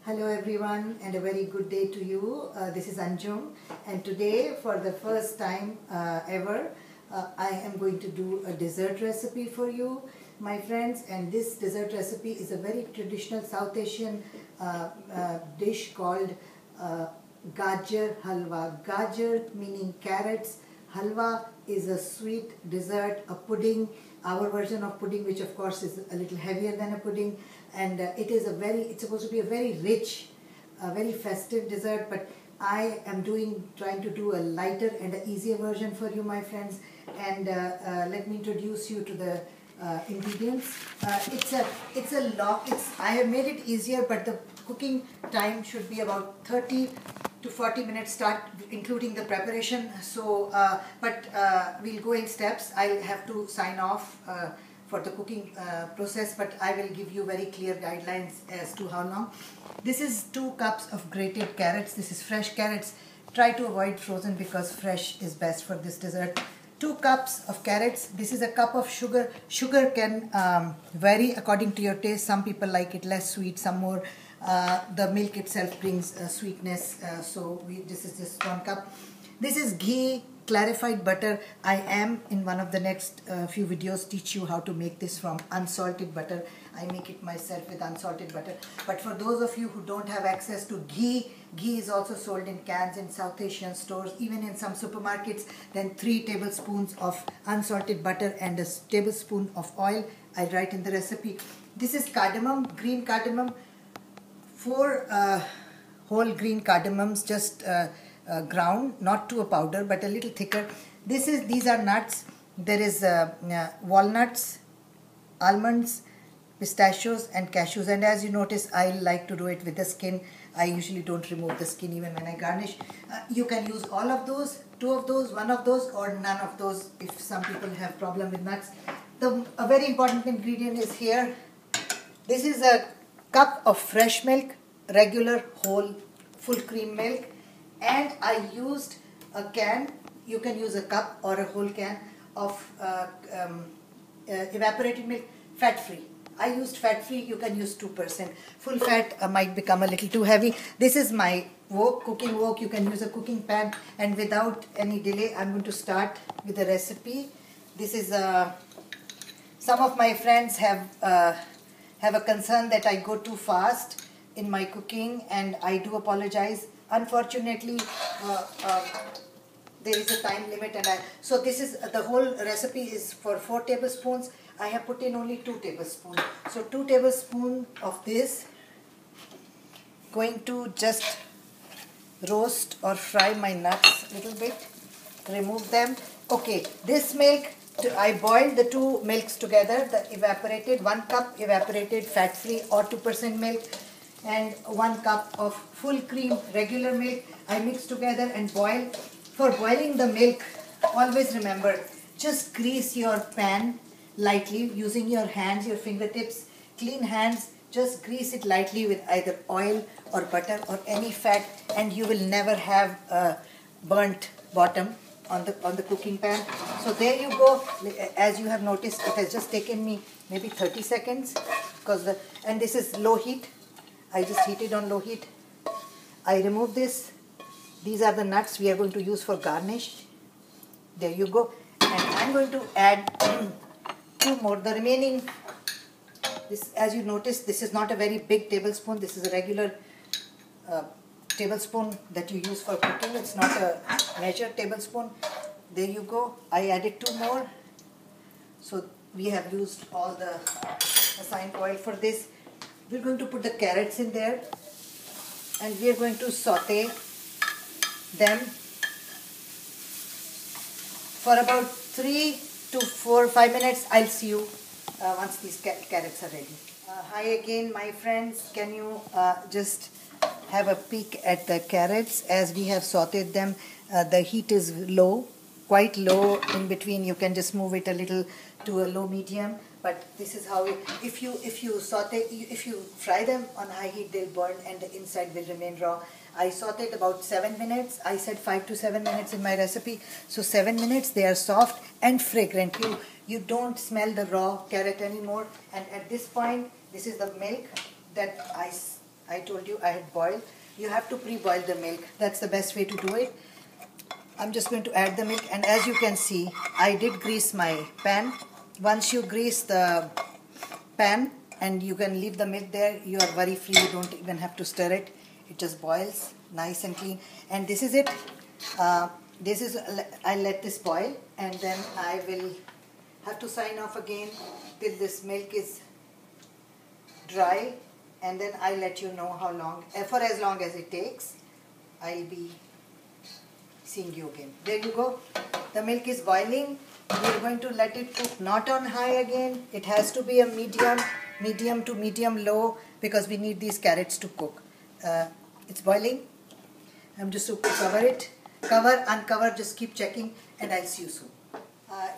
Hello everyone and a very good day to you. This is Anjum, and today for the first time ever I am going to do a dessert recipe for you, my friends. And this dessert recipe is a very traditional South Asian dish called Gajer Halwa. Gajer meaning carrots. Halwa is a sweet dessert, a pudding, our version of pudding, which of course is a little heavier than a pudding, and it's supposed to be a very rich, very festive dessert, but I am trying to do a lighter and an easier version for you, my friends. And let me introduce you to the ingredients. I have made it easier, but the cooking time should be about 30 to 40 minutes start, including the preparation. So, we'll go in steps. I'll have to sign off for the cooking process, but I will give you very clear guidelines as to how long. This is 2 cups of grated carrots. This is fresh carrots. Try to avoid frozen because fresh is best for this dessert. 2 cups of carrots. This is a cup of sugar. Sugar can vary according to your taste. Some people like it less sweet, some more. The milk itself brings sweetness, this is just 1 cup. This is ghee, clarified butter. I am in one of the next few videos teach you how to make this from unsalted butter. I make it myself with unsalted butter. But for those of you who don't have access to ghee, ghee is also sold in cans in South Asian stores, even in some supermarkets. Then 3 tablespoons of unsalted butter and a tablespoon of oil. I write in the recipe. This is cardamom, green cardamom. 4 whole green cardamoms, just ground, not to a powder, but a little thicker. These are nuts. There is walnuts, almonds, pistachios and cashews. And as you notice, I like to do it with the skin. I usually don't remove the skin even when I garnish. You can use all of those, 2 of those, 1 of those, or none of those if some people have problem with nuts. A very important ingredient is here. This is a cup of fresh milk, regular whole full cream milk, and I used a can. You can use a cup or a whole can of evaporated milk, fat free. I used fat free. You can use 2%. Full fat might become a little too heavy. This is my wok, cooking wok. You can use a cooking pan. And without any delay, I'm going to start with the recipe. This is some of my friends have a concern that I go too fast in my cooking, and I do apologize. Unfortunately, there is a time limit, and so this is the whole recipe is for 4 tablespoons. I have put in only 2 tablespoons. So 2 tablespoons of this. Going to just roast or fry my nuts a little bit. Remove them. Okay, this milk. I boiled the 2 milks together, the evaporated, 1 cup evaporated fat-free or 2% milk, and 1 cup of full cream regular milk. I mix together and boil. For boiling the milk, always remember, just grease your pan lightly using your hands, your fingertips, clean hands. Just grease it lightly with either oil or butter or any fat, and you will never have a burnt bottom on the cooking pan. So there you go. As you have noticed, it has just taken me maybe 30 seconds and this is low heat. I just heat it on low heat. I remove this. These are the nuts we are going to use for garnish. There you go. And I'm going to add 2 more. The remaining, this, as you notice, this is not a very big tablespoon. This is a regular tablespoon that you use for cooking. It's not a measured tablespoon. There you go. I added 2 more. So we have used all the assigned oil for this. We're going to put the carrots in there, and we are going to saute them for about 3 to 5 minutes. I'll see you once these carrots are ready. Hi again, my friends. Can you just have a peek at the carrots as we have sauteed them? The heat is low, quite low. In between, you can just move it a little to a low medium. But this is how if you fry them on high heat, they'll burn and the inside will remain raw. I sauteed about 7 minutes. I said 5 to 7 minutes in my recipe. So 7 minutes, they are soft and fragrant. You don't smell the raw carrot anymore. And at this point, this is the milk that I I told you I had boiled. You have to pre-boil the milk. That's the best way to do it. I'm just going to add the milk, and as you can see, I did grease my pan. Once you grease the pan and you can leave the milk there, you are worry free. You don't even have to stir it. It just boils nice and clean. And this is it. I'll let this boil, and then I will have to sign off again till this milk is dry, and then I'll let you know how long, for as long as it takes. I'll be seeing you again. There you go. The milk is boiling. We're going to let it cook, not on high again. It has to be a medium to medium low, because we need these carrots to cook. It's boiling. I'm just going to cover it. Cover, uncover, just keep checking, and I'll see you soon.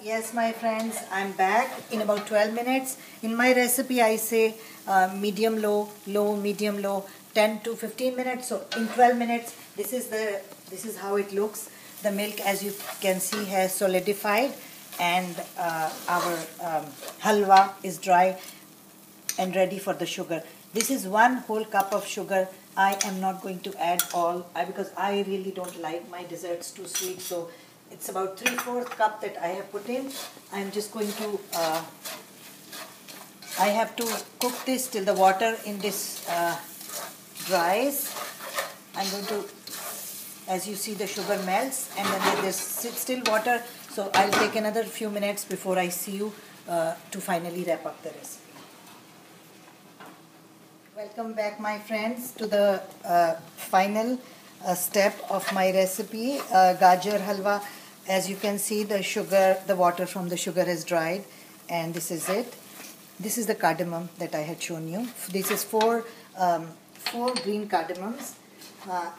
Yes, my friends, I'm back in about 12 minutes. In my recipe, I say medium low, low, medium low, 10 to 15 minutes. So in 12 minutes, this is how it looks. The milk, as you can see, has solidified, and our halwa is dry and ready for the sugar. This is 1 whole cup of sugar. I am not going to add all because I really don't like my desserts too sweet. So it's about 3/4 cup that I have put in. I'm just going to, I have to cook this till the water in this dries. I'm going to, as you see, the sugar melts, and then there's still water. So I'll take another few minutes before I see you to finally wrap up the recipe. Welcome back, my friends, to the final step of my recipe, Gajer Halwa. As you can see, the sugar, the water from the sugar has dried, and this is it. This is the cardamom that I had shown you. This is four green cardamoms.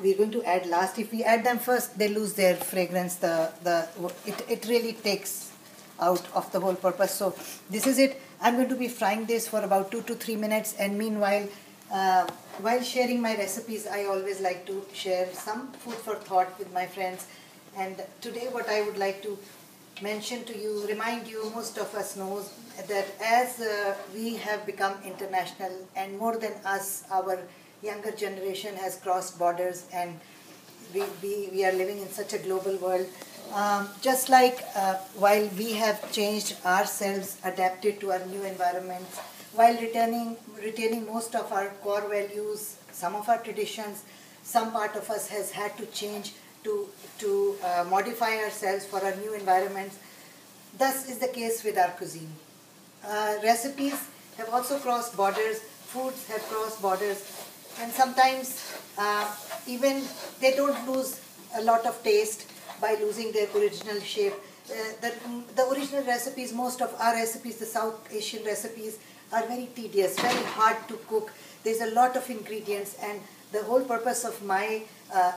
We're going to add last. If we add them first, they lose their fragrance. It really takes out of the whole purpose. So this is it. I'm going to be frying this for about 2 to 3 minutes, and meanwhile, while sharing my recipes, I always like to share some food for thought with my friends. And today what I would like to mention to you, remind you, most of us knows that as we have become international, and more than us, our younger generation has crossed borders, and we are living in such a global world. Just like while we have changed ourselves, adapted to our new environments, while retaining most of our core values, some of our traditions, some part of us has had to change to modify ourselves for our new environments. Thus is the case with our cuisine. Recipes have also crossed borders, foods have crossed borders, and sometimes even they don't lose a lot of taste by losing their original shape. The original recipes, most of our recipes, the South Asian recipes, are very tedious, very hard to cook. There's a lot of ingredients, and the whole purpose of my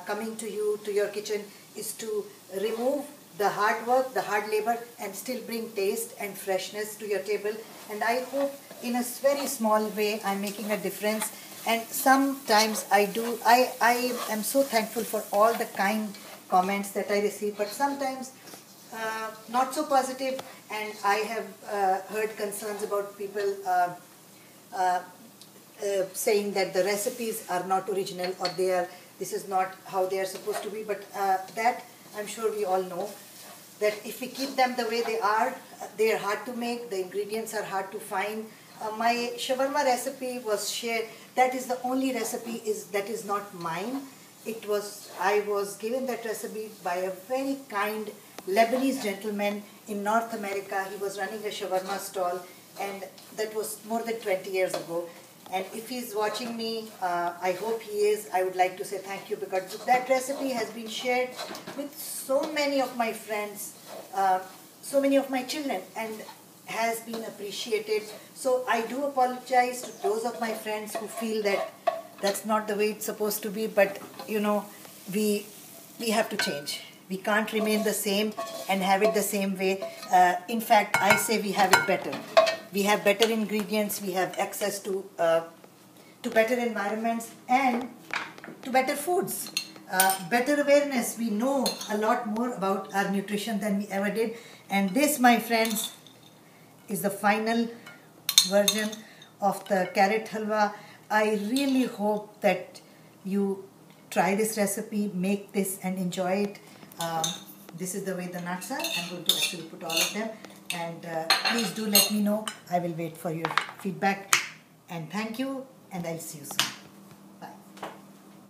coming to you, to your kitchen, is to remove the hard work, the hard labor, and still bring taste and freshness to your table. And I hope in a very small way I'm making a difference. And sometimes I am so thankful for all the kind comments that I receive, but sometimes not so positive, and I have heard concerns about people saying that the recipes are not original, or this is not how they are supposed to be. But that I'm sure we all know, that if we keep them the way they are hard to make, the ingredients are hard to find. My shawarma recipe was shared. That is the only recipe that is not mine. I was given that recipe by a very kind Lebanese gentleman in North America. He was running a shawarma stall, and that was more than 20 years ago. And if he's watching me, I hope he is, I would like to say thank you, because that recipe has been shared with so many of my friends, so many of my children, and has been appreciated. So I do apologize to those of my friends who feel that that's not the way it's supposed to be, but you know, we have to change. We can't remain the same and have it the same way. In fact, I say we have it better. We have better ingredients, we have access to better environments and to better foods, better awareness. We know a lot more about our nutrition than we ever did. And this, my friends, is the final version of the carrot halwa. I really hope that you try this recipe, make this and enjoy it. This is the way the nuts are. I'm going to actually put all of them, and please do let me know. I will wait for your feedback, and thank you, and I'll see you soon.